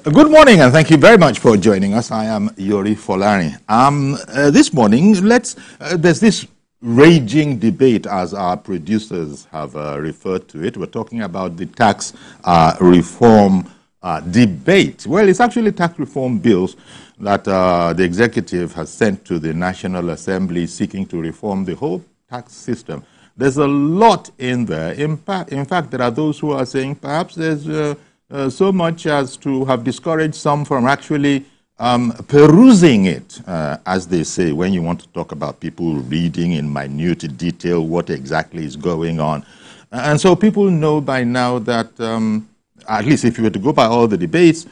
Good morning, and thank you very much for joining us. I am Yori Folari. This morning, there's this raging debate, as our producers have referred to it. We're talking about the tax reform debate. Well, it's actually tax reform bills that the executive has sent to the National Assembly seeking to reform the whole tax system. There's a lot in there. In fact, there are those who are saying perhaps there's so much as to have discouraged some from actually perusing it, as they say, when you want to talk about people reading in minute detail what exactly is going on. And so people know by now that, at least if you were to go by all the debates,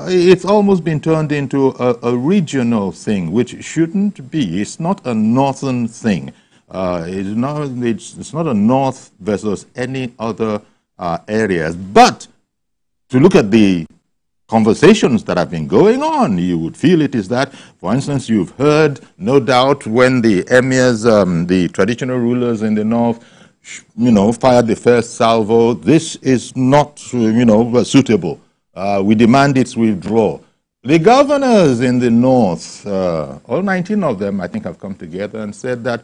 it's almost been turned into a regional thing, which shouldn't be. It's not a northern thing. It's not a north versus any other areas. But to look at the conversations that have been going on, you would feel it is that, for instance, you've heard, no doubt, when the emirs, the traditional rulers in the north, fired the first salvo, this is not, suitable. We demand its withdrawal. The governors in the north, all 19 of them, I think, have come together and said that,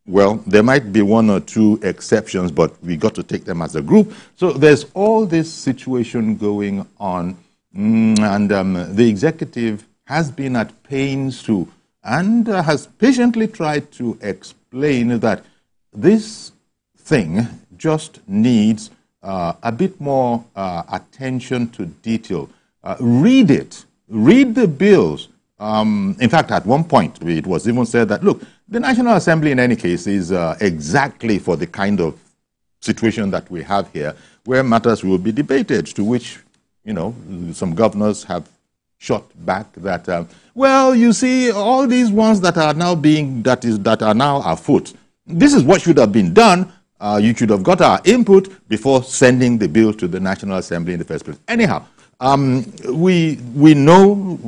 well, there might be one or two exceptions, but we got to take them as a group. So there's all this situation going on, and the executive has been at pains to, and has patiently tried to explain that this thing just needs a bit more attention to detail. Read it. Read the bills. In fact, at one point, it was even said that, look, the National Assembly, in any case, is exactly for the kind of situation that we have here, where matters will be debated, to which, some governors have shot back that, well, you see, all these ones that are now that are now afoot, this is what should have been done. You should have got our input before sending the bill to the National Assembly in the first place. Anyhow, we know,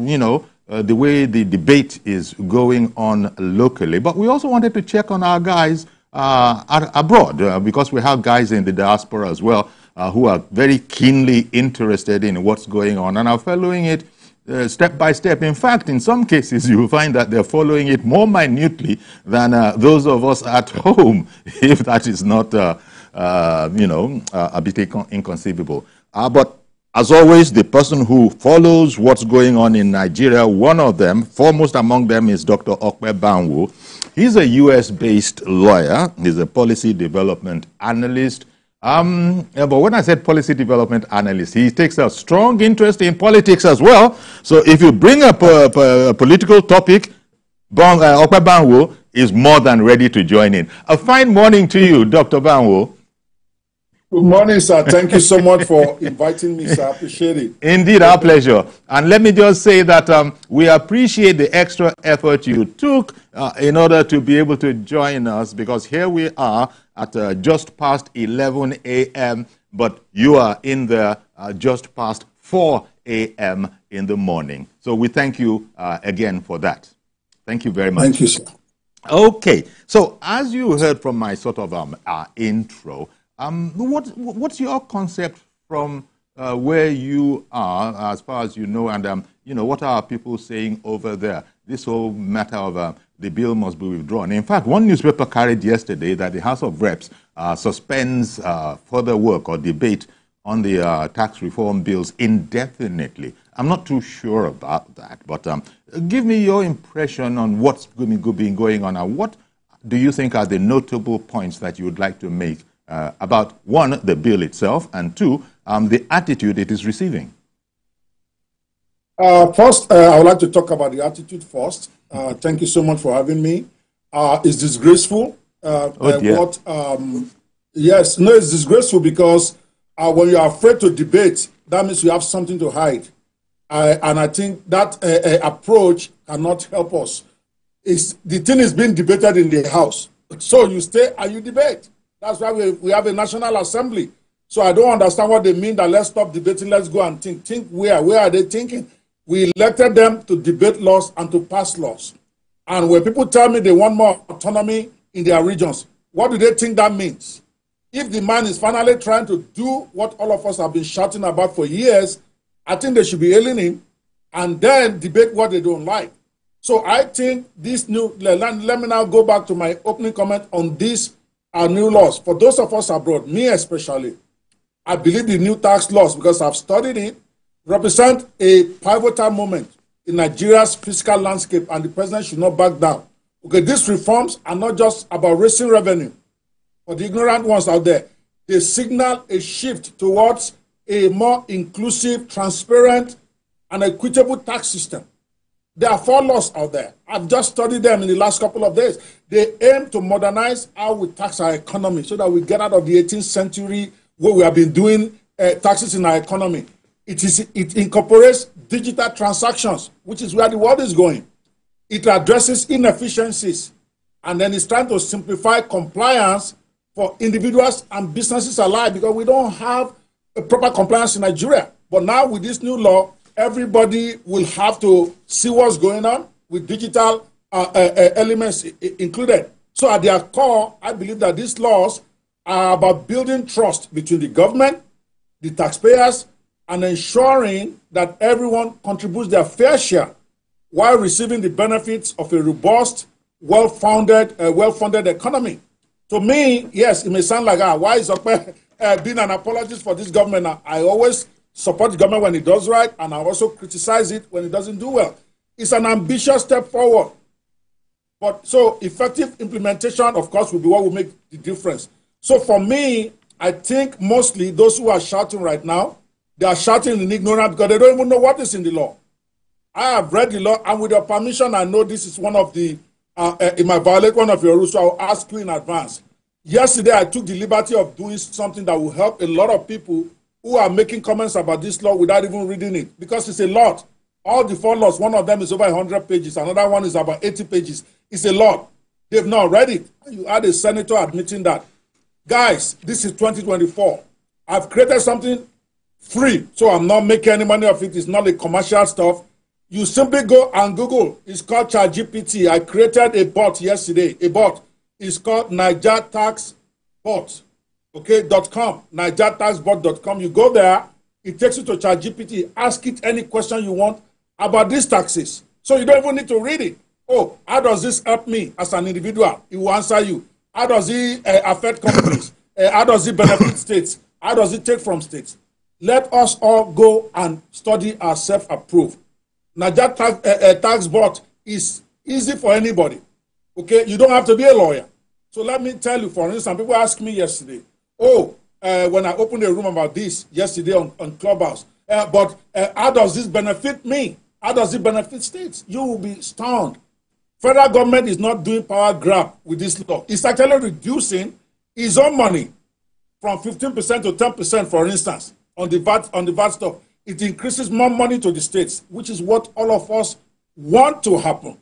the way the debate is going on locally. But we also wanted to check on our guys abroad, because we have guys in the diaspora as well who are very keenly interested in what's going on and are following it step by step. In fact, in some cases, you will find that they're following it more minutely than those of us at home, if that is not, a bit inconceivable. But as always, the person who follows what's going on in Nigeria, one of them, foremost among them, is Dr. Ope Banwo. He's a US-based lawyer. He's a policy development analyst. But when I said policy development analyst, he takes a strong interest in politics as well. So if you bring up a political topic, Ope Banwo is more than ready to join in. A fine morning to you, Dr. Banwo. Good morning, sir. Thank you so much for inviting me, sir. I appreciate it. Indeed, our pleasure. And let me just say that we appreciate the extra effort you took in order to be able to join us, because here we are at just past 11 a.m., but you are in there just past 4 a.m. in the morning. So we thank you again for that. Thank you very much. Thank you, sir. Okay. So as you heard from my sort of intro, what's your concept from where you are, as far as you know, and what are people saying over there? This whole matter of the bill must be withdrawn. In fact, one newspaper carried yesterday that the House of Reps suspends further work or debate on the tax reform bills indefinitely. I'm not too sure about that, but give me your impression on what's been going on, and what do you think are the notable points that you would like to make about, one, the bill itself, and two, the attitude it is receiving? First, I would like to talk about the attitude first. Thank you so much for having me. It's disgraceful. Yes, no, it's disgraceful because when you are afraid to debate, that means you have something to hide. And I think that approach cannot help us. The thing is being debated in the House. So you stay and you debate. That's why we have a National Assembly. So I don't understand what they mean that let's stop debating, let's go and think. Think where? Where are they thinking? We elected them to debate laws and to pass laws. And when people tell me they want more autonomy in their regions, what do they think that means? If the man is finally trying to do what all of us have been shouting about for years, I think they should be aliening and then debate what they don't like. So I think this new, let me now go back to my opening comment on these new laws. For those of us abroad, me especially, I believe the new tax laws, because I've studied it, represent a pivotal moment in Nigeria's fiscal landscape, and the president should not back down. Okay, these reforms are not just about raising revenue. For the ignorant ones out there, they signal a shift towards a more inclusive, transparent, and equitable tax system. There are 4 laws out there. I've just studied them in the last couple of days. They aim to modernize how we tax our economy so that we get out of the 18th century where we have been doing taxes in our economy. It incorporates digital transactions, which is where the world is going. It addresses inefficiencies, and then it's trying to simplify compliance for individuals and businesses alike, because we don't have a proper compliance in Nigeria. But now with this new law, everybody will have to see what's going on with digital elements included. So at their core, I believe that these laws are about building trust between the government, the taxpayers, and ensuring that everyone contributes their fair share while receiving the benefits of a robust, well-funded economy. To me, yes, it may sound like, why is Ope being an apologist for this government? I always support the government when it does right, and I also criticize it when it doesn't do well. It's an ambitious step forward. But so effective implementation, of course, will be what will make the difference. So for me, I think mostly those who are shouting right now, they are shouting in ignorance because they don't even know what is in the law. I have read the law, and with your permission, I know this is one of the, it might violate one of your rules, so I'll ask you in advance. Yesterday, I took the liberty of doing something that will help a lot of people who are making comments about this law without even reading it, because it's a lot. All the 4 laws, one of them is over 100 pages, another one is about 80 pages. It's a lot. They've not read it. You had a senator admitting that. Guys, this is 2024. I've created something free, so I'm not making any money off it. It's not like commercial stuff. You simply go and Google. It's called ChatGPT. I created a bot yesterday. A bot. It's called NigerTaxBot. Okay, .com. NigerTaxBot.com. You go there. It takes you to ChatGPT. Ask it any question you want about these taxes. So you don't even need to read it. Oh, how does this help me as an individual? It will answer you. How does it affect companies? How does it benefit states? How does it take from states? Let us all go and study our self-approved. Niger tax bot is easy for anybody. Okay, you don't have to be a lawyer. So let me tell you, for instance, people asked me yesterday, when I opened a room about this yesterday on Clubhouse, but how does this benefit me? How does it benefit states? You will be stunned. Federal government is not doing power grab with this law. It's actually reducing its own money from 15% to 10%, for instance, on the VAT stuff. It increases more money to the states, which is what all of us want to happen.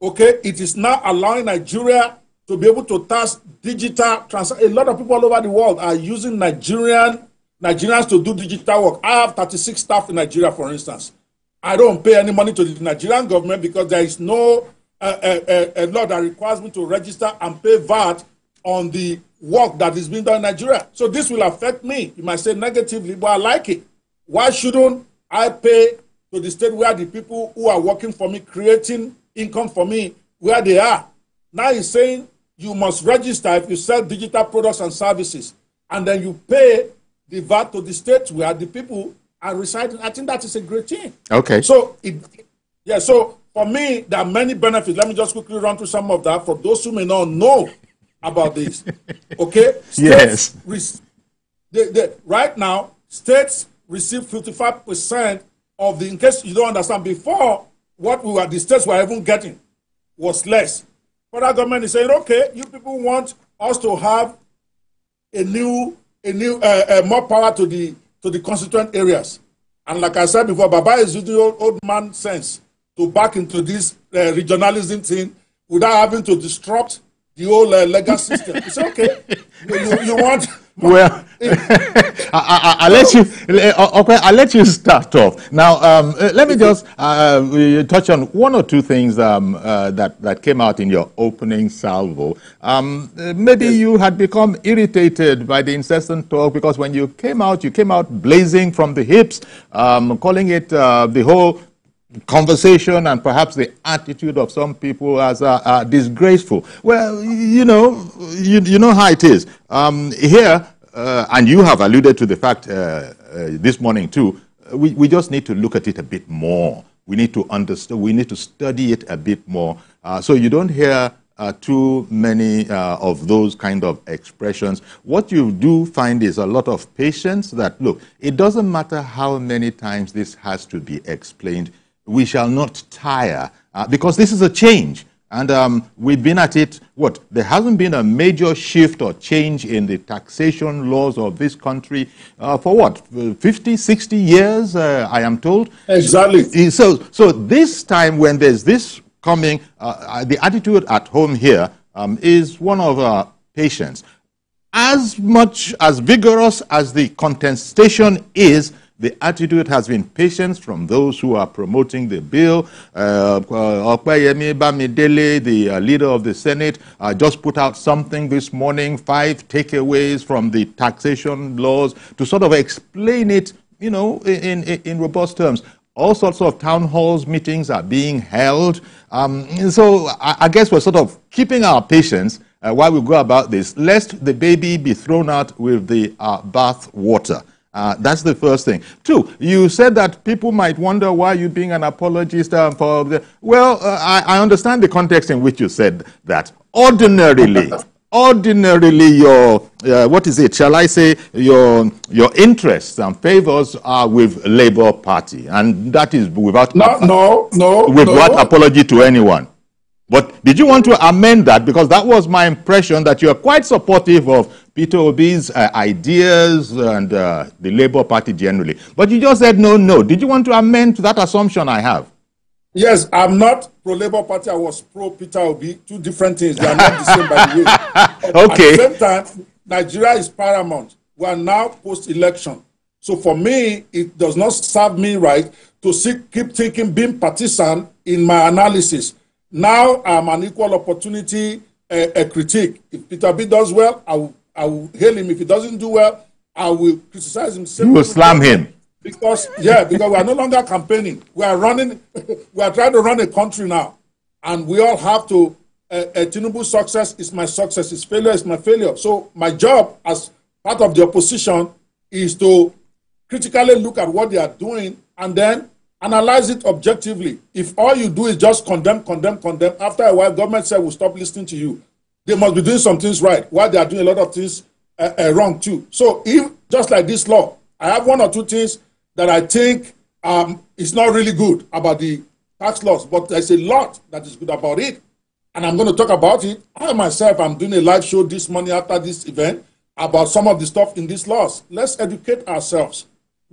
Okay, it is now allowing Nigeria to be able to tax digital transactions. A lot of people all over the world are using Nigerians to do digital work. I have 36 staff in Nigeria, for instance. I don't pay any money to the Nigerian government because there is no a law that requires me to register and pay VAT on the work that is being done in Nigeria. So this will affect me. You might say negatively, but I like it. Why shouldn't I pay to the state where the people who are working for me, creating income for me, where they are? Now he's saying you must register if you sell digital products and services, and then you pay the VAT to the state where the people are residing. I think that is a great thing. Okay. So, so for me, there are many benefits. Let me just quickly run through some of that for those who may not know about this. Okay? States, yes. Right now, states receive 55% of the, in case you don't understand, before what the states were even getting was less. Federal government is saying, okay, you people want us to have more power to the constituent areas. And like I said before, Baba is using old man sense to back into this regionalism thing without having to disrupt the whole legal system. It's okay. You want... Well, I'll let you. Okay, I'll let you start off. Now, let me just touch on one or two things that came out in your opening salvo. Maybe you had become irritated by the incessant talk because when you came out blazing from the hips, calling it the whole conversation and perhaps the attitude of some people as disgraceful. Well, you know how it is. Here, and you have alluded to the fact this morning too, we just need to look at it a bit more. We need to understand, we need to study it a bit more. So you don't hear too many of those kind of expressions. What you do find is a lot of patience that, look, it doesn't matter how many times this has to be explained, we shall not tire because this is a change. And we've been at it, there hasn't been a major shift or change in the taxation laws of this country for 50, 60 years, I am told. Exactly. So this time when there's this coming, the attitude at home here is one of patience. As much as vigorous as the contestation is, the attitude has been patience from those who are promoting the bill. Opeyemi Bamidele, the leader of the Senate, just put out something this morning, 5 takeaways from the taxation laws to sort of explain it, in robust terms. All sorts of town halls meetings are being held. So I guess we're sort of keeping our patience while we go about this, lest the baby be thrown out with the bath water. That's the first thing. 2, you said that people might wonder why you're being an apologist for the... Well, I understand the context in which you said that. Ordinarily, your, what is it, shall I say, your interests and favors are with Labour Party. And that is without... Without apology to anyone. But did you want to amend that? Because that was my impression that you are quite supportive of Peter Obi's ideas and the Labour Party generally. But you just said no. Did you want to amend that assumption I have? Yes, I'm not pro-Labour Party. I was pro-Peter Obi. 2 different things. They are not the same, by the way. Okay. At the same time, Nigeria is paramount. We are now post-election. So for me, it does not serve me right to keep thinking, being partisan in my analysis. Now I'm an equal opportunity critique. If Peter B does well, I will hail him. If he doesn't do well, I will criticize him. You will slam him. Because we are no longer campaigning. We are trying to run a country now. And we all have to, Tinubu's success is my success, his failure is my failure. So my job as part of the opposition is to critically look at what they are doing and then analyze it objectively. If all you do is just condemn, after a while, government said we'll stop listening to you. They must be doing some things right, while they are doing a lot of things wrong too. So if, just like this law, I have 1 or 2 things that I think is not really good about the tax laws, but there's a lot that is good about it. And I'm going to talk about it. I myself, I'm doing a live show this morning after this event about some of the stuff in these laws. Let's educate ourselves.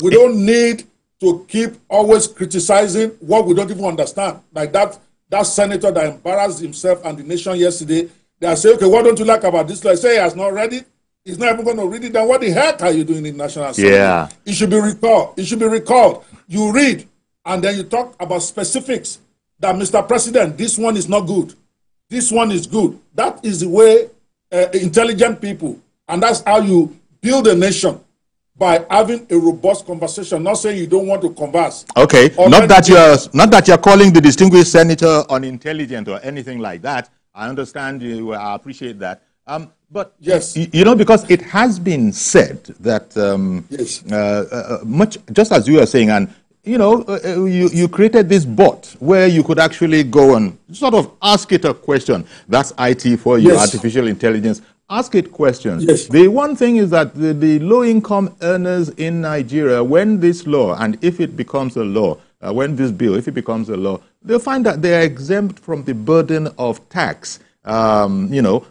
We don't need to keep always criticizing what we don't even understand. Like that senator that embarrassed himself and the nation yesterday, they say, okay, what don't you like about this law? I say he has not read it. He's not even going to read it. Then what the heck are you doing in National Assembly? Yeah. It should be recalled. You read, and then you talk about specifics that, Mr. President, this one is not good. This one is good. That is the way intelligent people, and that's how you build a nation. By having a robust conversation, not saying you don't want to converse. Okay, not that you're calling the distinguished senator unintelligent or anything like that. I understand you. I appreciate that. But yes, because it has been said that much just as you were saying, and you created this bot where you could actually go and sort of ask it a question. That's IT for you, artificial intelligence. Ask it questions. Yes. The one thing is that the low-income earners in Nigeria, when this law, and if it becomes a law, when this bill, if it becomes a law, they'll find that they are exempt from the burden of tax. Then you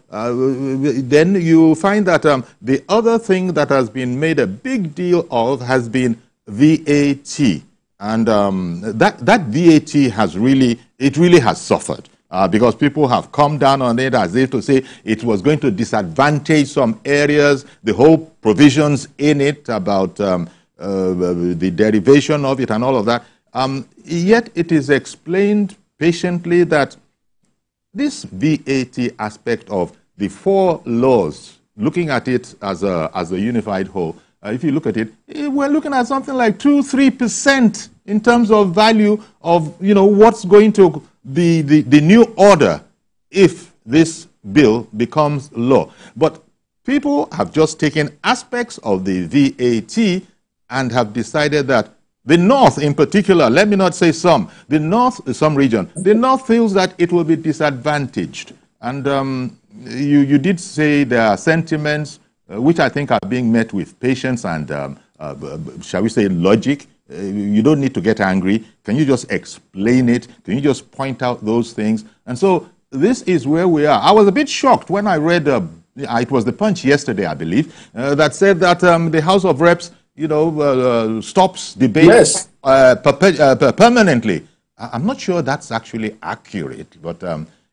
find that the other thing that has been made a big deal of has been VAT. And that VAT has really has suffered. because people have come down on it as if to say it was going to disadvantage some areas, the whole provisions in it about the derivation of it and all of that. Yet it is explained patiently that this VAT aspect of the 4 laws, looking at it as a unified whole, if you look at it, we're looking at something like 2-3% in terms of value of, what's going to be the new order if this bill becomes law. But people have just taken aspects of the VAT and have decided that the North in particular, let me not say some, the North, some region, the North feels that it will be disadvantaged. And you did say there are sentiments which I think are being met with patience and, shall we say, logic. You don't need to get angry. Can you just explain it? Can you just point out those things? And so this is where we are. I was a bit shocked when I read, it was the Punch yesterday, I believe, that said that the House of Reps, stops debate yes. Permanently. I'm not sure that's actually accurate, but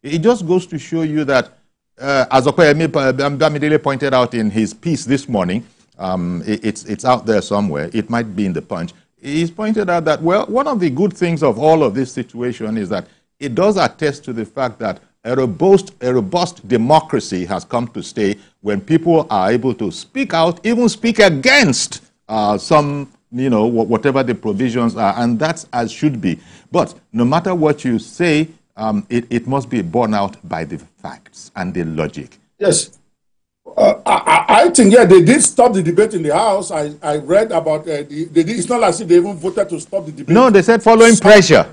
it just goes to show you that, as Ope Banwo pointed out in his piece this morning, it's out there somewhere. It might be in the Punch. He's pointed out that, well, one of the good things of all of this situation is that it does attest to the fact that a robust democracy has come to stay when people are able to speak out, even speak against some, whatever the provisions are, and that's as should be. But no matter what you say, it must be borne out by the facts and the logic. Yes. I think, yeah, they did stop the debate in the House. I read about it's not as if they even voted to stop the debate. No, they said following pressure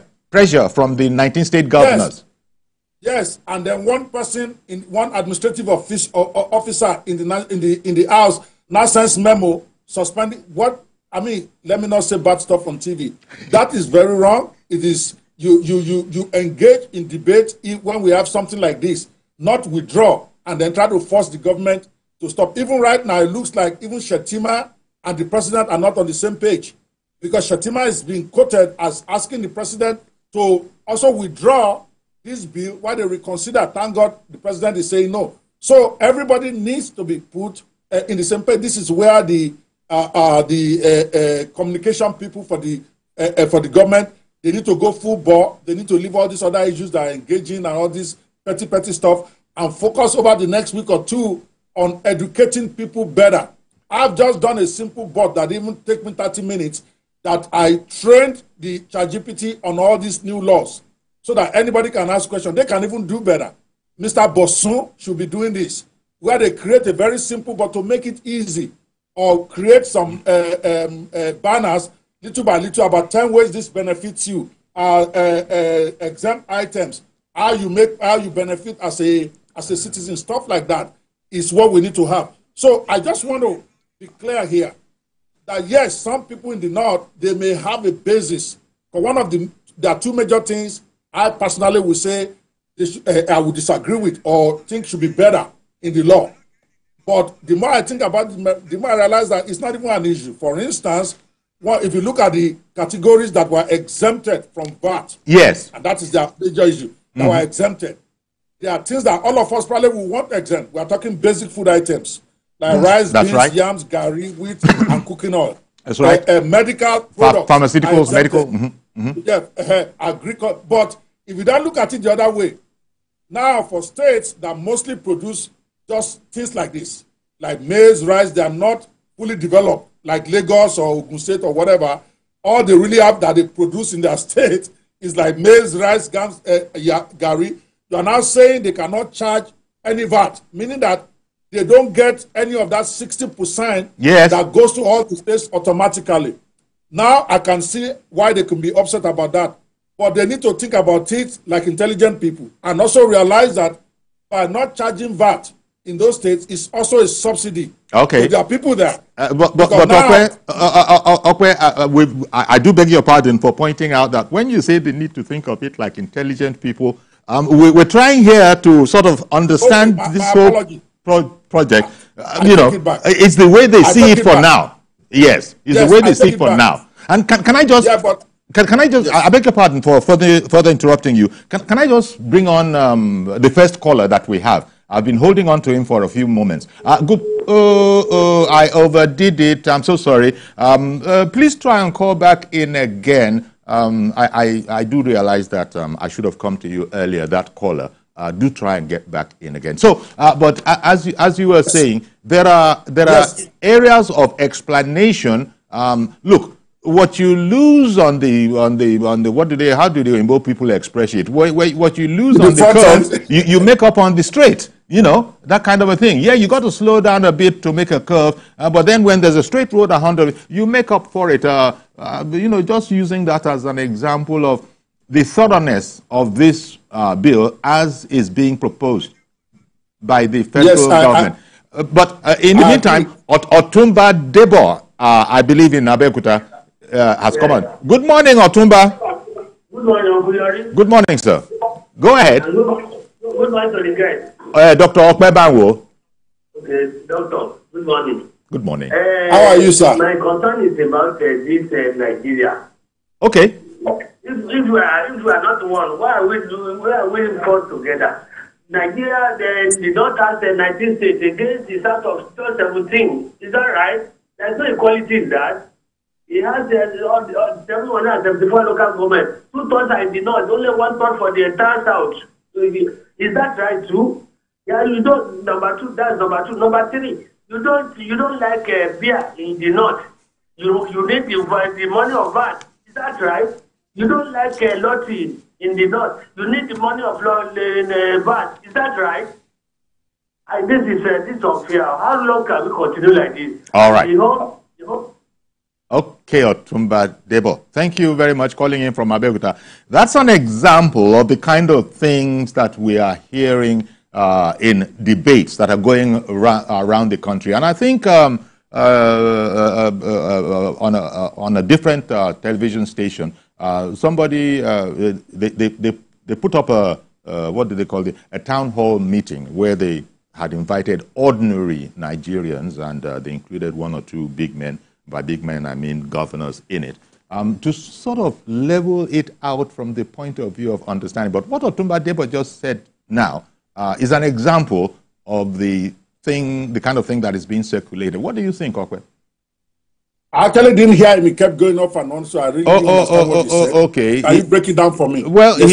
from the 19 state governors. Yes, and then one administrative officer in the House now sends memo suspending let me not say bad stuff on TV. That is very wrong. It is you engage in debate when we have something like this, not withdraw and then try to force the government to stop. Even right now, it looks like even Shettima and the president are not on the same page, because Shettima is being quoted as asking the president to also withdraw this bill while they reconsider. Thank God the president is saying no. So everybody needs to be put in the same page. This is where the communication people for the government, they need to go full bore. They need to leave all these other issues that are engaging and all this petty stuff and focus over the next week or two on educating people better. I've just done a simple bot that even take me 30 minutes that I trained the ChatGPT on all these new laws so that anybody can ask questions. They can even do better. Mr. Bosun should be doing this, where they create a very simple bot to make it easy, or create some banners little by little about 10 ways this benefits you, exempt items, how you benefit as a citizen, stuff like that is what we need to have. So I just want to be clear here that yes, some people in the North, they may have a basis. But there are two major things I personally would say I would disagree with or think should be better in the law. But the more I think about it, the more I realize that it's not even an issue. For instance, if you look at the categories that were exempted from VAT, yes, and that is the major issue, that were exempted. There are things that all of us probably will want exempt. We are talking basic food items like rice, beans, yams, gari, wheat, and cooking oil. That's right. Medical products, pharmaceuticals, medical. Yeah, agriculture. But if you don't look at it the other way, now for states that mostly produce just things like this, like maize, rice, they are not fully developed, like Lagos or Ogun State or whatever. All they really have that they produce in their state is like maize, rice, gari. You are now saying they cannot charge any VAT, meaning that they don't get any of that 60% that goes to all the states automatically. Now I can see why they can be upset about that. But they need to think about it like intelligent people and also realize that by not charging VAT in those states is also a subsidy. Okay. So there are people there. But I do beg your pardon for pointing out that when you say they need to think of it like intelligent people, we're trying here to sort of understand this whole project. It's the way they see it for now. Yes, it's the way they see it for now. And can I just Can I just, Yes. I beg your pardon for further interrupting you. Can I just bring on the first caller that we have? I've been holding on to him for a few moments. Good. I overdid it. I'm so sorry. Please try and call back in again. I do realize that I should have come to you earlier, that caller. Do try and get back in again. So, but as you were saying, there are Yes. areas of explanation. Look, what you lose on the how do the Igbo people express it? What you lose on the curve, you make up on the straight. You know, that kind of a thing. Yeah, you got to slow down a bit to make a curve, but then when there's a straight road 100, you make up for it. You know, just using that as an example of the thoroughness of this bill as is being proposed by the federal government. But in the meantime, Otumba Debo, I believe in Abeokuta, has come on. Good morning, Otumba. Good morning, Uncle. Good morning, sir. Go ahead. Good morning to the guys. Dr. Ope Banwo. Okay, doctor. Good morning. Good morning. How are you, sir? My concern is about this Nigeria. Okay. If we are not one, why are we fought together? Nigeria, the North has 19 states against the South of 17. Is that right? There's no equality in that. It has 774 local governments. 2/3 are in the North, only 1/3 for the entire South. So is that right too? Yeah, you don't. Number two, that's number two. Number three, you don't like beer in the North. You need the money of VAT. Is that right? You don't like lottery in the North. You need the money of VAT. Is that right? This is unfair. How long can we continue like this? All right. You know? Okay, Otumba Debo. Thank you very much calling in from Abeokuta. That's an example of the kind of things that we are hearing in debates that are going around the country. And I think on a different television station, somebody, they put up what do they call it? A town hall meeting where they had invited ordinary Nigerians, and they included one or two big men. By big men, I mean governors in it, to sort of level it out from the point of view of understanding. But what Otumba Debo just said now is an example of the kind of thing that is being circulated. What do you think, Okwe? I actually didn't hear him. He kept going off and on, so I really didn't understand what he said. Okay. Can you break it down for me? Well, yes,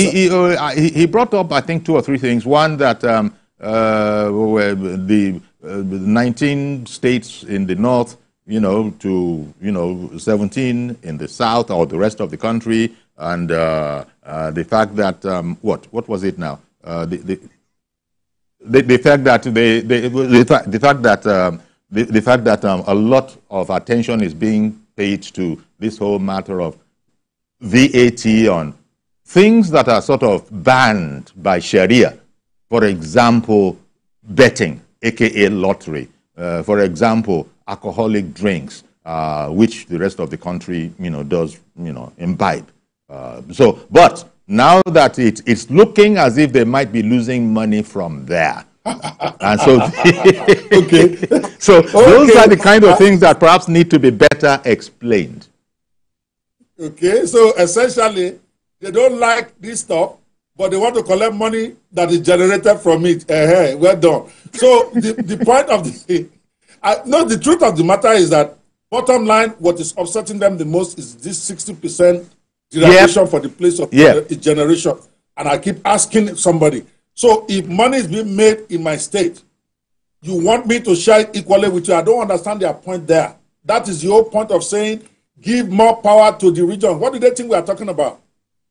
he brought up, I think, 2 or 3 things. One, that the 19 states in the north, to 17 in the south or the rest of the country, and the fact that what was it now? The fact that a lot of attention is being paid to this whole matter of VAT on things that are sort of banned by Sharia. For example, betting, aka lottery. For example, alcoholic drinks, which the rest of the country, does, imbibe. But now that it's looking as if they might be losing money from there. And so, okay. So those are the kind of things that perhaps need to be better explained. Okay, so essentially, they don't like this stuff, but they want to collect money that is generated from it. Well done. So the point of the truth of the matter is that bottom line, what is upsetting them the most is this 60% derivation for the place of generation. And I keep asking somebody, so if money is being made in my state, you want me to share it equally with you? I don't understand their point there. That is the whole point of saying, give more power to the region. What do they think we are talking about?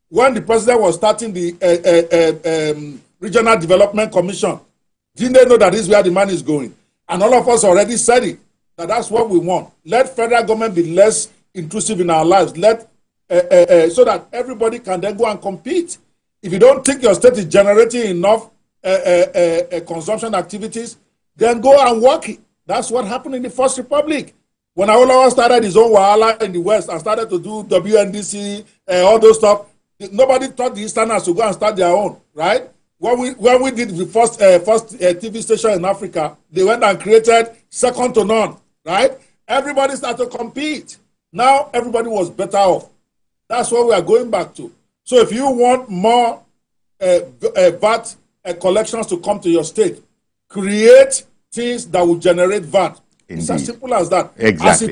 When the president was starting the Regional Development Commission, didn't they know that this is where the money is going? And all of us already said it, that that's what we want. Let federal government be less intrusive in our lives. Let so that everybody can then go and compete. If you don't think your state is generating enough consumption activities, then go and work it. That's what happened in the First Republic. When Awolowo started his own wahala in the West and started to do WNDC, all those stuff, nobody taught the Easterners to go and start their own, right? When we did the first TV station in Africa, they went and created second to none, right? Everybody started to compete. Now everybody was better off. That's what we are going back to. So if you want more VAT collections to come to your state, create things that will generate VAT. Indeed. It's as simple as that. Exactly.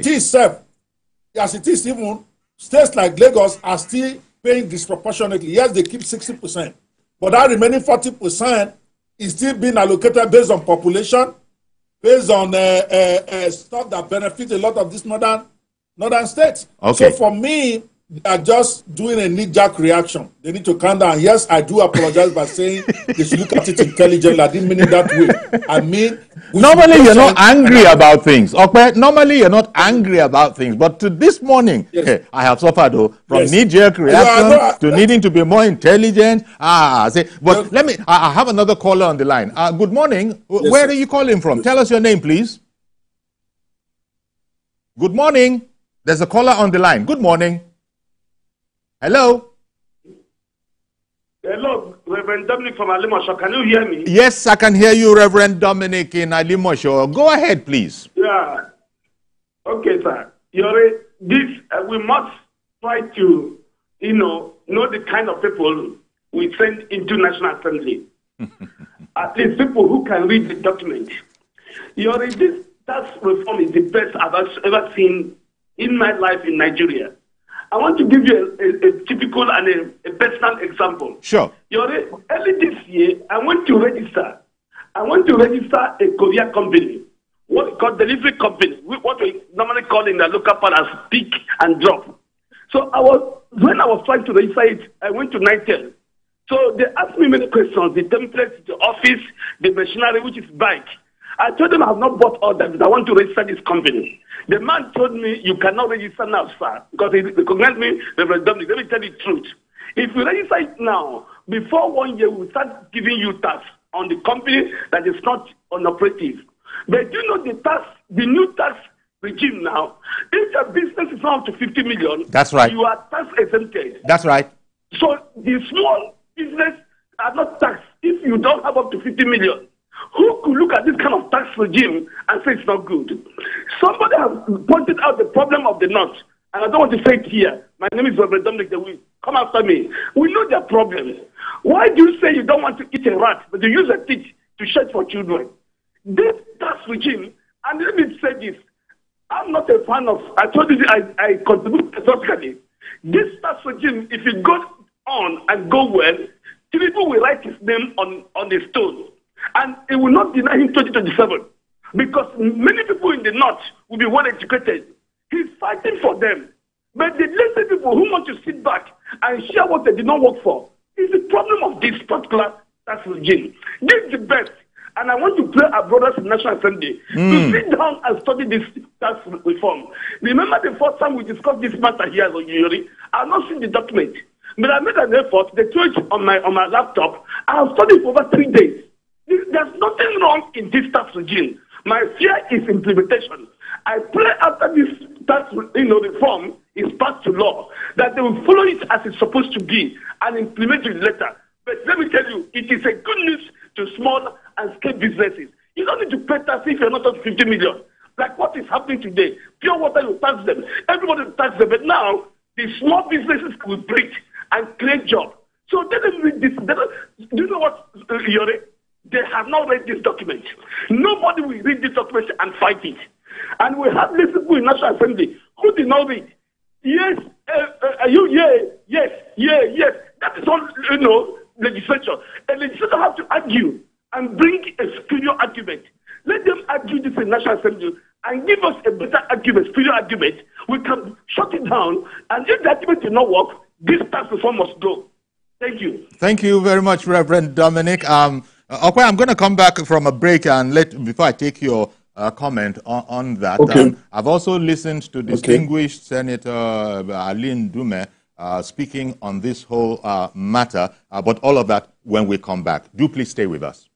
As it is even, states like Lagos are still paying disproportionately. Yes, they keep 60%, but that remaining 40% is still being allocated based on population, based on stuff that benefits a lot of these northern states. Okay. So for me, they are just doing a knee-jerk reaction. They need to calm down. Yes, I do apologize by saying they should look at it intelligently. I didn't mean it that way. I mean, normally you're not angry about things. Okay, normally you're not angry about things. But to this morning, yes, I have suffered from knee-jerk reaction to needing to be more intelligent. But let me. I have another caller on the line. Good morning. Yes, where are you calling from? Tell us your name, please. Good morning. There's a caller on the line. Good morning. Hello. Hello, Reverend Dominic from Alimosho. Can you hear me? Yes, I can hear you, Reverend Dominic in Alimosho. Go ahead, please. Yeah. Okay, sir. We must try to, know the kind of people we send into National Assembly. At least people who can read the document. This tax reform is the best I've ever seen in my life in Nigeria. I want to give you a typical and a personal example. Sure. Early this year, I went to register a courier company, what we call delivery company, what we normally call in the local part as pick and drop. So when I was trying to register it, I went to NITEL. So they asked me many questions, the template, the office, the machinery, which is bike. I told them I have not bought all that, but I want to register this company. The man told me, you cannot register now, sir, because he recognized me, Reverend Dominic. Let me tell you the truth. If you register it now, before 1 year, we'll start giving you tax on the company that is not unoperative. But you know the new tax regime now, if your business is not up to 50 million, that's right, you are tax exempted. That's right. So the small business are not taxed if you don't have up to 50 million. Who could look at this kind of tax regime and say it's not good? Somebody has pointed out the problem of the North, and I don't want to say it here. My name is Reverend Dominic. They will come after me. We know their problems. Why do you say you don't want to eat a rat, but you use a teeth to shed for children? This tax regime, and let me say this, I'm not a fan of, I told you I contribute philosophically. This tax regime, if it goes on and go well, people will write his name on the stone. And it will not deny him 2027 because many people in the North will be well educated. He's fighting for them. But the lazy people who want to sit back and share what they did not work for is the problem of this particular tax regime. This is the best. And I want to pray our brothers in National Assembly to sit down and study this tax reform. Remember the first time we discussed this matter here, Yuri, I have not seen the document. But I made an effort. They threw it on my laptop. I have studied for over 3 days. There's nothing wrong in this tax regime. My fear is implementation. I pray after this tax reform is passed to law that they will follow it as it's supposed to be and implement it later. But let me tell you, it is a good news to small and scale businesses. You don't need to pay tax if you're not at 50 million. Like what is happening today. Pure water, you tax them. Everybody will tax them. But now, the small businesses will breathe and create jobs. So they don't read this. Do you know what, Yore? They have not read this document. Nobody will read this document and fight it. And we have these people in National Assembly who did not read. Yes, yes. That is all, legislature. A legislature has to argue and bring a superior argument. Let them argue this in National Assembly and give us a better argument, superior argument. We can shut it down. And if the argument did not work, this tax reform must go. Thank you. Thank you very much, Reverend Dominic. Okay, I'm going to come back from a break and before I take your comment on that. Okay. I've also listened to distinguished Senator Aline Dume speaking on this whole matter, but all of that when we come back. Do please stay with us.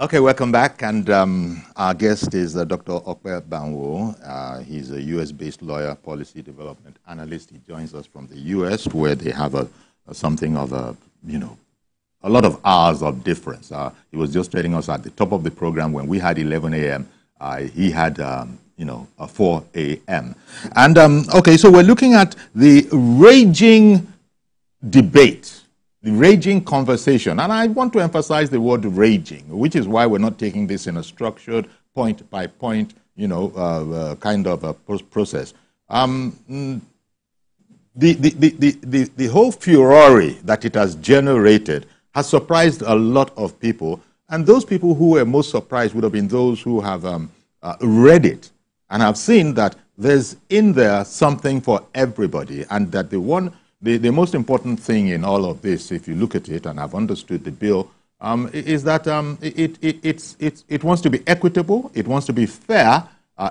Okay, welcome back, and our guest is Dr. Ope Banwo. He's a U.S.-based lawyer, policy development analyst. He joins us from the U.S., where they have something of a lot of hours of difference. He was just telling us at the top of the program when we had 11 a.m., he had 4 a.m. And, okay, so we're looking at the raging debate, the raging conversation. And I want to emphasize the word raging, which is why we're not taking this in a structured, point-by-point, kind of a process. The whole furore that it has generated has surprised a lot of people. And those people who were most surprised would have been those who have read it and have seen that there's in there something for everybody, and that the most important thing in all of this, if you look at it and have understood the bill, is that it wants to be equitable, it wants to be fair,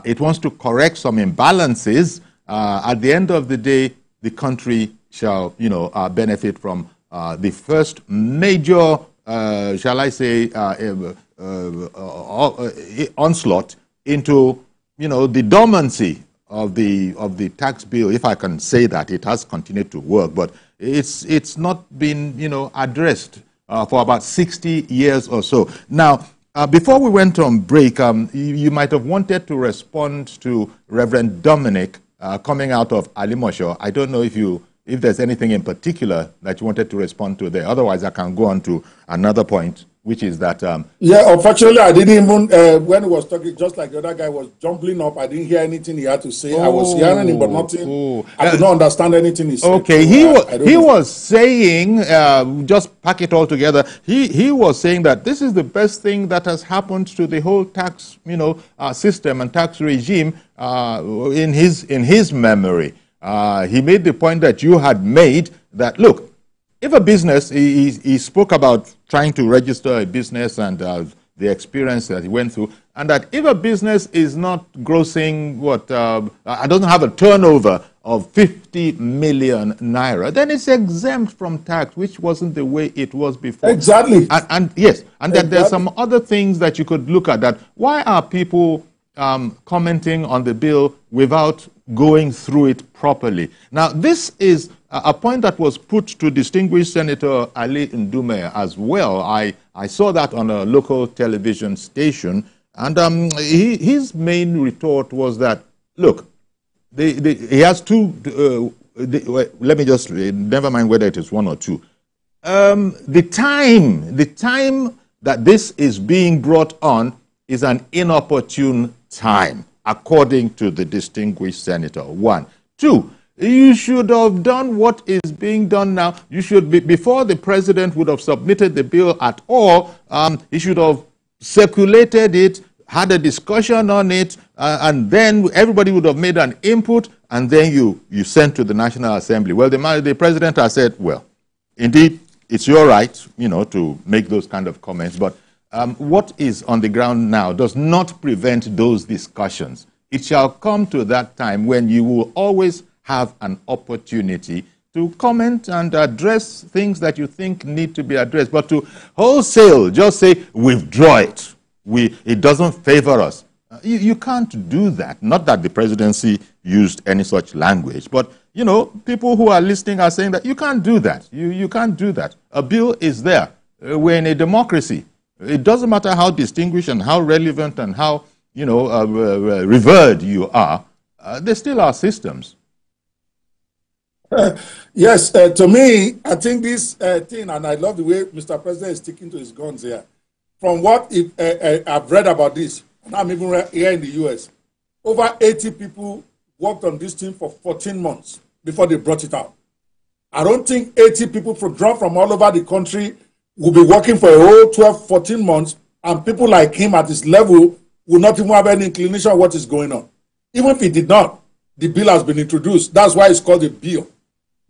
it wants to correct some imbalances. At the end of the day, the country shall, benefit from the first major, shall I say, onslaught into, the dormancy of the tax bill. If I can say that, it has continued to work, but it's not been, addressed for about 60 years or so. Now, before we went on break, you might have wanted to respond to Reverend Dominic coming out of Alimosho. I don't know if there's anything in particular that you wanted to respond to there. Otherwise, I can go on to another point, which is that... yeah, unfortunately, I didn't even, when he was talking, just like the other guy was jumbling up, I didn't hear anything he had to say. I was hearing him, but nothing. I could not understand anything he said. Okay, he was saying, just pack it all together, he was saying that this is the best thing that has happened to the whole tax, system and tax regime in his memory. He made the point that you had made that, look, if a business, he spoke about trying to register a business and the experience that he went through, and that if a business is not grossing doesn't have a turnover of 50 million naira, then it's exempt from tax, which wasn't the way it was before. Exactly. And yes, and that there's some other things that you could look at. That why are people commenting on the bill without going through it properly? Now, this is a point that was put to distinguished Senator Ali Ndume as well. I saw that on a local television station, and his main retort was that, look, he has two, let me just, never mind whether it is one or two. The time that this is being brought on is an inopportune time, according to the distinguished senator. 1. 2, you should have done what is being done now. You should be, before the president would have submitted the bill at all, he should have circulated it, had a discussion on it, and then everybody would have made an input, and then you sent to the National Assembly. Well, the president has said, well, indeed, it's your right, to make those kind of comments, but what is on the ground now does not prevent those discussions. It shall come to that time when you will always have an opportunity to comment and address things that you think need to be addressed. But to wholesale, just say, withdraw it. It doesn't favor us. You can't do that. Not that the presidency used any such language, but, people who are listening are saying that you can't do that. You can't do that. A bill is there. We're in a democracy. It doesn't matter how distinguished and how relevant and how, revered you are. There still are systems. Yes, to me, I think this thing, and I love the way Mr. President is sticking to his guns here. From what I've read about this, and I'm even here in the U.S., over 80 people worked on this thing for 14 months before they brought it out. I don't think 80 people from all over the country will be working for a whole 12, 14 months, and people like him at his level will not even have any inclination of what is going on. Even if he did not, the bill has been introduced. That's why it's called a bill.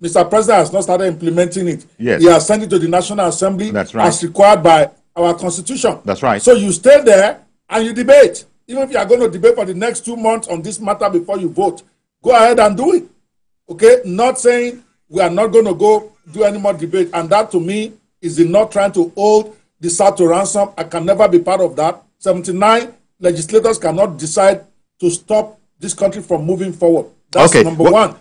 Mr. President has not started implementing it. Yes. He has sent it to the National Assembly. That's right. As required by our Constitution. That's right. So you stay there and you debate. Even if you are going to debate for the next 2 months on this matter before you vote, go ahead and do it. Okay? Not saying we are not going to go do any more debate. And that, to me, is in not trying to hold the South to ransom. I can never be part of that. 79 legislators cannot decide to stop this country from moving forward. That's okay. number one.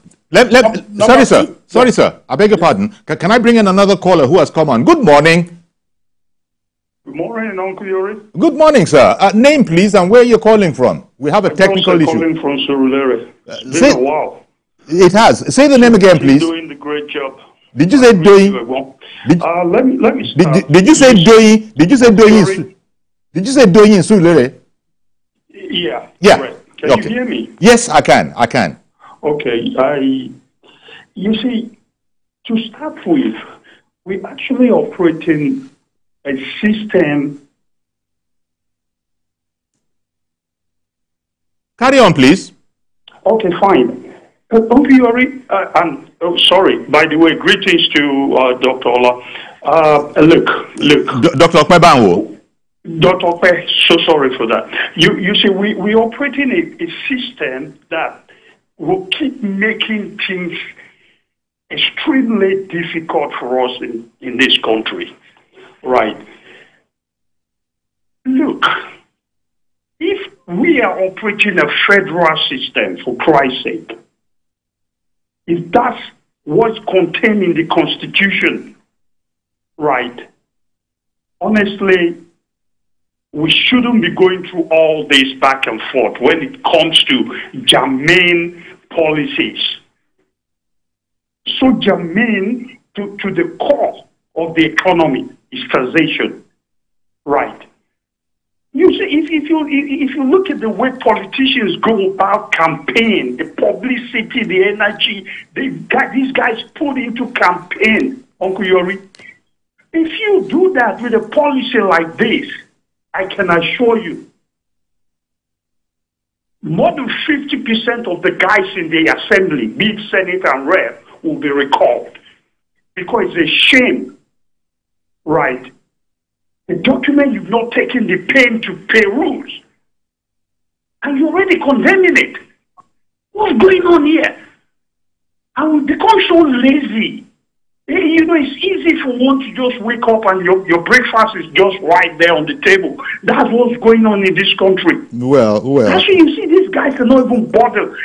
Sorry, sir. I beg your pardon. Can I bring in another caller who has come on? Good morning. Good morning, Uncle Yuri. Good morning, sir. Name, please, and where you're calling from. We have a technical issue. I'm calling from Surulere. It's been a while. It has. Say the name again, please. Doing the great job. Did you say doing? Let me start. Did you say doing? Did you say doing? Did you say doing in Surulere? Yeah. Yeah. Correct. Can you hear me? Yes, I can. I can. Okay. You see, to start with, we actually operating a system. Carry on, please. Okay, fine. Uncle Yuri, sorry, by the way, greetings to Dr. Ola. Look. Dr. Ope Banwo. Dr. Ope, so sorry for that. You see, we operating a system that will keep making things extremely difficult for us in this country. Right. Look, if we are operating a federal system, for Christ's sake, if that's what's contained in the Constitution, right, honestly, we shouldn't be going through all this back and forth when it comes to germane policies. So germane to the core of the economy is taxation, right? You see, if you look at the way politicians go about campaign, the publicity, the energy these guys put into campaign, Uncle Yuri, if you do that with a policy like this, I can assure you, more than 50% of the guys in the assembly, be it Senate and Rep, will be recalled. Because it's a shame, right? The document you've not taken the pain to peruse, and you're already condemning it. What's going on here? And we become so lazy. You know, it's easy for one to just wake up and your breakfast is just right there on the table. That's what's going on in this country. Well. Actually, you see, these guys cannot even bother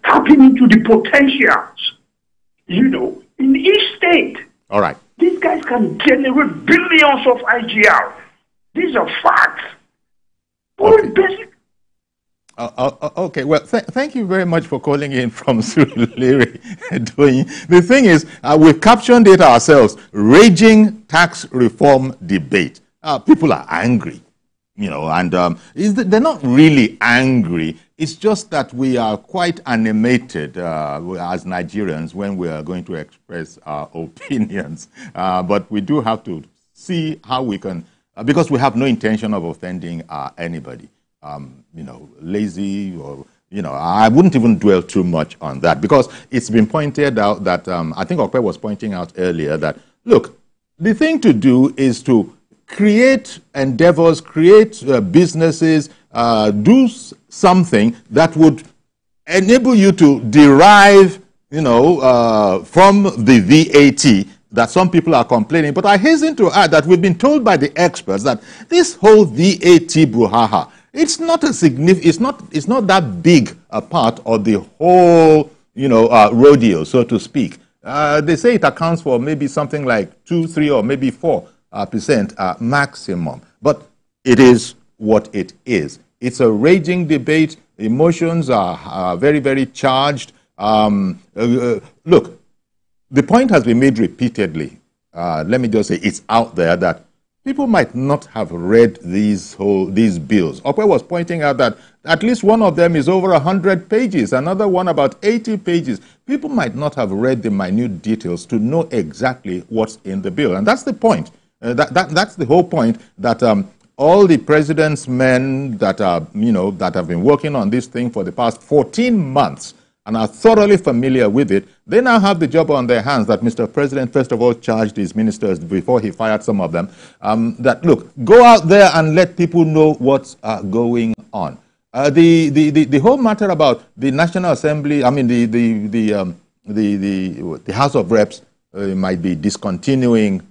tapping into the potentials. You know, in each state. All right. These guys can generate billions of IGR. These are facts. Okay. Okay, well, thank you very much for calling in from Surulere. The thing is, we've captioned it ourselves, raging tax reform debate. People are angry, you know, and they're not really angry. It's just that we are quite animated as Nigerians when we are going to express our opinions. But we do have to see how we can, because we have no intention of offending anybody. You know, lazy or, you know, I wouldn't even dwell too much on that because it's been pointed out that, I think Ope was pointing out earlier that, look, the thing to do is to create endeavors, create businesses, do something that would enable you to derive, you know, from the VAT that some people are complaining. But I hasten to add that we've been told by the experts that this whole VAT brouhaha, it's not it's not that big a part of the whole, you know, rodeo, so to speak. They say it accounts for maybe something like 2, 3, or maybe 4% maximum. But it is what it is. It's a raging debate. Emotions are very, very charged. Look, the point has been made repeatedly. Let me just say it's out there that people might not have read these bills. Ope was pointing out that at least one of them is over 100 pages, another one about 80 pages. People might not have read the minute details to know exactly what's in the bill. And that's the point. That's the whole point, that all the president's men that are, you know, that have been working on this thing for the past 14 months and are thoroughly familiar with it, they now have the job on their hands that Mr. President, first of all, charged his ministers before he fired some of them, that, look, go out there and let people know what's going on. The whole matter about the National Assembly, I mean, the House of Reps might be discontinuing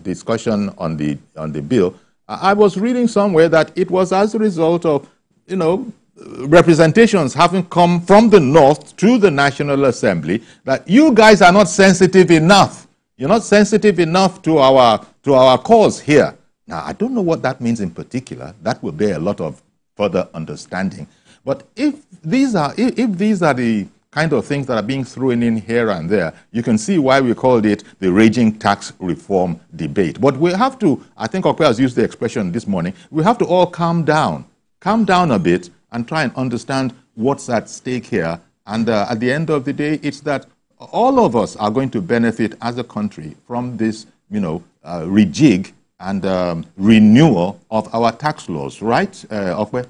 discussion on the bill. I was reading somewhere that it was as a result of, you know, representations having come from the North to the National Assembly, that you guys are not sensitive enough. You're not sensitive enough to our cause here. Now, I don't know what that means in particular. That will bear a lot of further understanding. But if these are the kind of things that are being thrown in here and there, you can see why we called it the raging tax reform debate. But we have to, I think Ope has used the expression this morning, we have to all calm down a bit and try and understand what's at stake here. And at the end of the day, it's that all of us are going to benefit as a country from this, rejig and renewal of our tax laws, right, Ope?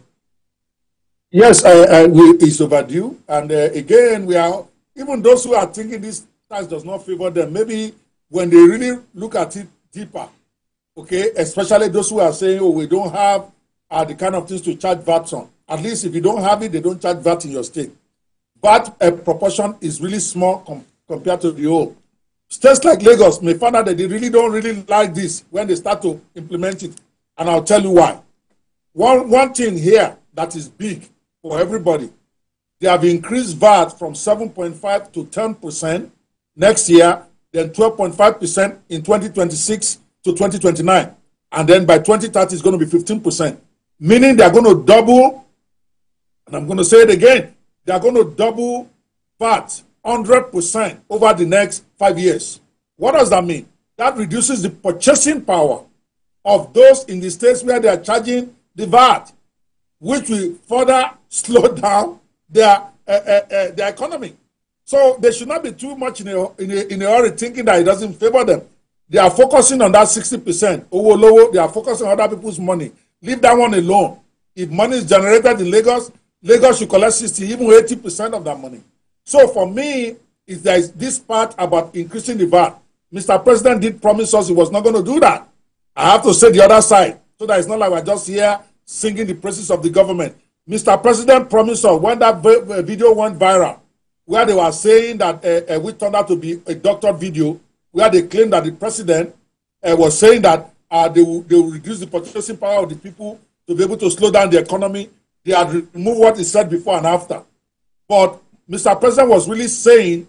Yes, it's overdue. And again, even those who are thinking this tax does not favor them, maybe when they really look at it deeper, okay, especially those who are saying, oh, we don't have the kind of things to charge VAT on. At least if you don't have it, they don't charge VAT in your state. VAT proportion is really small compared to the whole. States like Lagos may find out that they really don't like this when they start to implement it. And I'll tell you why. One thing here that is big for everybody, they have increased VAT from 7.5 to 10% next year, then 12.5% in 2026 to 2029. And then by 2030, it's going to be 15%. Meaning they're going to double, and I'm going to say it again, they're going to double VAT 100% over the next 5 years. What does that mean? That reduces the purchasing power of those in the states where they are charging the VAT, which will further slow down their economy. So they should not be too much in a hurry thinking that it doesn't favor them. They are focusing on that 60%. They are focusing on other people's money. Leave that one alone. If money is generated in Lagos, Lagos should collect 60, even 80% of that money. So for me, if there is this part about increasing the VAT, Mr. President did promise us he was not going to do that. I have to say the other side, so that it's not like we're just here singing the praises of the government. Mr. President promised us when that video went viral, where they were saying that which turned out to be a doctored video, where they claimed that the president was saying that they will reduce the purchasing power of the people to be able to slow down the economy. They had removed what he said before and after. But Mr. President was really saying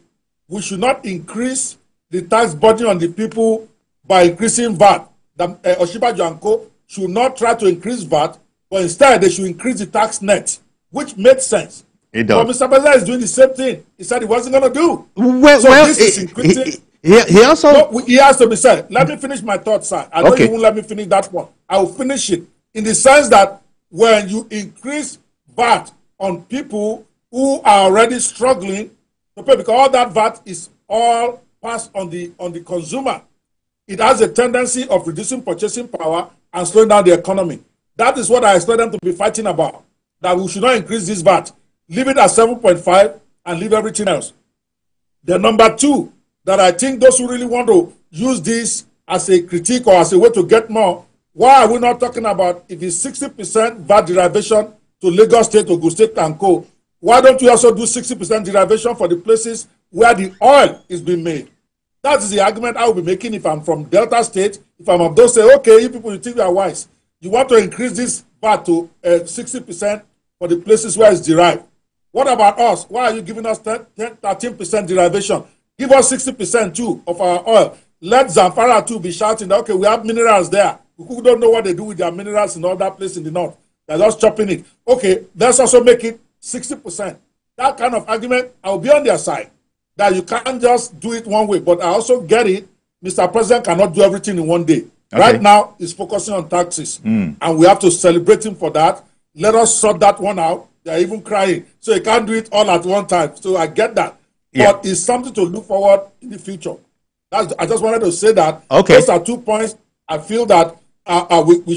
we should not increase the tax burden on the people by increasing VAT. That Osinbajo and Co. should not try to increase VAT, but instead they should increase the tax net, which makes sense. It does. But Mr. President is doing the same thing. He said he wasn't going to do. This is increasing. He also... No, he has to be said. Let me finish my thought, sir. I know you won't let me finish that one. I will finish it in the sense that when you increase VAT on people who are already struggling to pay, because all that VAT is all passed on the consumer, it has a tendency of reducing purchasing power and slowing down the economy. That is what I expect them to be fighting about, that we should not increase this VAT. Leave it at 7.5 and leave everything else. The number two, that I think those who really want to use this as a critique or as a way to get more, why are we not talking about if it's 60% VAT derivation to Lagos State, Ogun State and Co., why don't we also do 60% derivation for the places where the oil is being made? That is the argument I will be making if I'm from Delta State. If I'm of those say, okay, you people, you think you are wise. You want to increase this VAT to 60% for the places where it's derived. What about us? Why are you giving us 13% derivation? Give us 60% too of our oil. Let Zamfara too be shouting that, okay, we have minerals there. Who don't know what they do with their minerals in all that place in the north. They're just chopping it. Okay, let's also make it 60%. That kind of argument, I'll be on their side. That you can't just do it one way. But I also get it. Mr. President cannot do everything in one day. Okay. Right now, he's focusing on taxes. And we have to celebrate him for that. Let us sort that one out. They're even crying. So he can't do it all at one time. So I get that. Yeah. But it's something to look forward in the future. I just wanted to say that. Okay. Those are 2 points I feel that we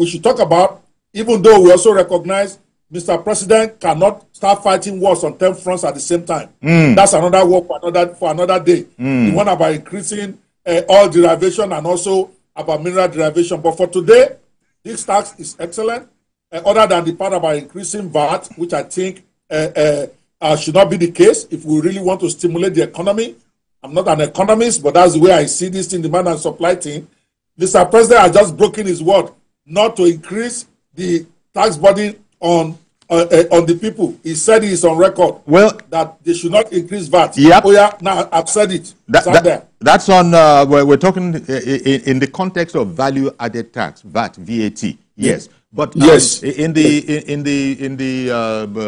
should talk about, even though we also recognize Mr. President cannot start fighting wars on 10 fronts at the same time. That's another war for another day. The one about increasing oil derivation and also about mineral derivation. But for today, this tax is excellent, other than the part about increasing VAT, which I think should not be the case if we really want to stimulate the economy. I'm not an economist, but that's the way I see this in demand and supply thing. Mr. President has just broken his word not to increase the tax burden on on the people. He said he is on record. Well, that they should not increase VAT. Yep. Oh yeah, now I've said it. That's on. We're talking in the context of value-added tax, VAT. Yes, but yes, in the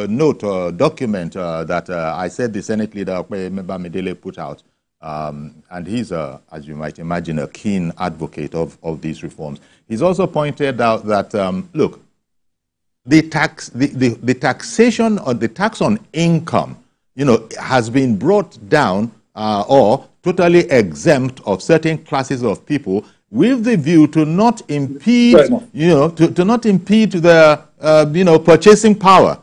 note or document that I said the Senate leader Member Medele put out, and he's as you might imagine, a keen advocate of these reforms. He's also pointed out that look, the taxation or the tax on income, has been brought down or totally exempt of certain classes of people, with the view to not impede, to not impede the, purchasing power.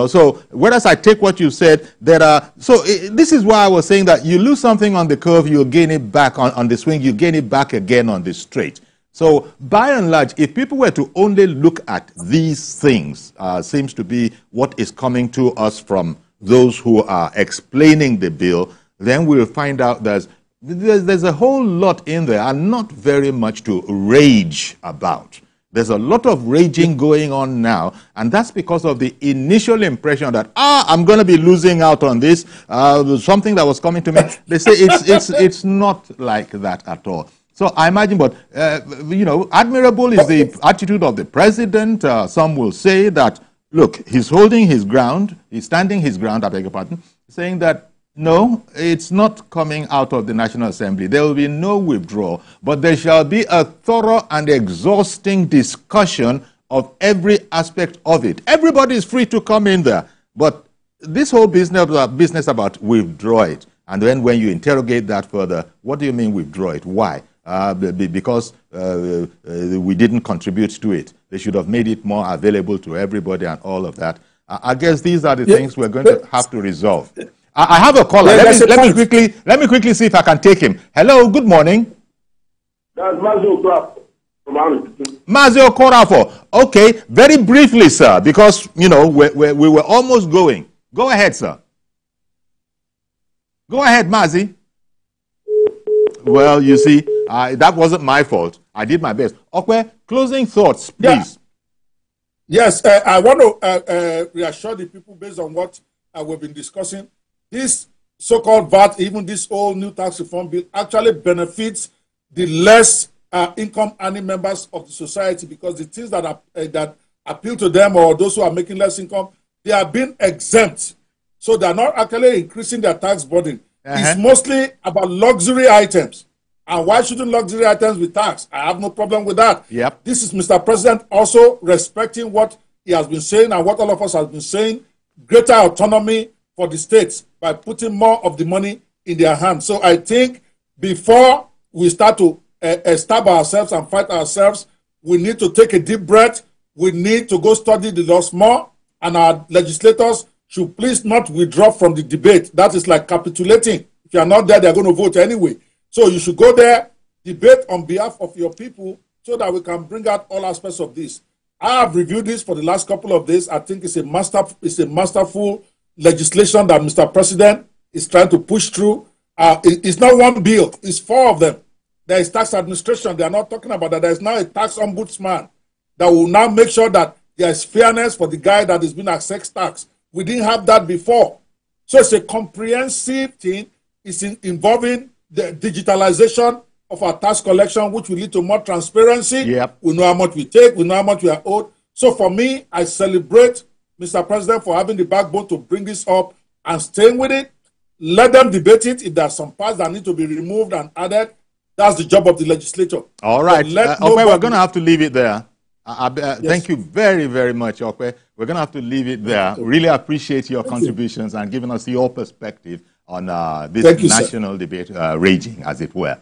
So whereas I take what you said, this is why I was saying that you lose something on the curve, you gain it back on the swing, you gain it back again on the straight. So by and large, if people were to only look at these things, seems to be what is coming to us from those who are explaining the bill, then we'll find out there's a whole lot in there and not very much to rage about. There's a lot of raging going on now, and that's because of the initial impression that, I'm going to be losing out on this, something that was coming to me. They say it's not like that at all. So I imagine, but, admirable is the attitude of the president. Some will say that, look, he's holding his ground, he's standing his ground, I beg your pardon, saying that, no, it's not coming out of the National Assembly. There will be no withdrawal, but there shall be a thorough and exhausting discussion of every aspect of it. Everybody is free to come in there, but this whole business about withdraw it, and then when you interrogate that further, what do you mean withdraw it? Why? Because we didn't contribute to it. They should have made it more available to everybody and all of that. I guess these are the things we're going to have to resolve. I have a caller. Let me quickly see if I can take him. Hello, good morning. That's Mazio Korafo from Analyst. Mazio Korafo. Okay, very briefly, sir, because we were almost going. Go ahead, sir. Go ahead, Mazi. Well, you see, that wasn't my fault. I did my best. Okay, closing thoughts, please. Yeah. Yes, I want to reassure the people based on what we've been discussing. This so-called VAT, even this whole new tax reform bill, actually benefits the less income earning members of the society, because the things that appeal to them, or those who are making less income, they are being exempt. So they are not actually increasing their tax burden. It's mostly about luxury items. And why shouldn't luxury items be taxed? I have no problem with that. Yep. This is Mr. President also respecting what he has been saying and what all of us have been saying, greater autonomy for the states by putting more of the money in their hands. So I think before we start to stab ourselves and fight ourselves, we need to take a deep breath. We need to go study the laws more, and our legislators should please not withdraw from the debate. That is like capitulating. If you are not there, they are going to vote anyway. So you should go there, debate on behalf of your people, so that we can bring out all aspects of this. I have reviewed this for the last couple of days. I think it's a masterful legislation that Mr. President is trying to push through. It's not one bill, it's 4 of them. There is tax administration. They are not talking about that. There is now a tax ombudsman that will now make sure that there is fairness for the guy that is being assessed tax. We didn't have that before. So it's a comprehensive thing. It's involving the digitalization of our tax collection, which will lead to more transparency. Yep. We know how much we take. We know how much we are owed. So for me, I celebrate Mr. President for having the backbone to bring this up and staying with it. Let them debate it. If there are some parts that need to be removed and added, that's the job of the legislature. All right. Okay, we're going to have to leave it there. Yes. Thank you very, very much, Ope. We're going to have to leave it there. Really appreciate your contributions and giving us your perspective on this national debate raging, as it were.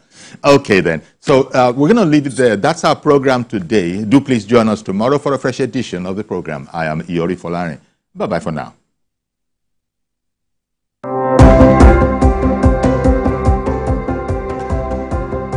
Okay, then. So we're going to leave it there. That's our program today. Do please join us tomorrow for a fresh edition of the program. I am Iori Folari. Bye-bye for now.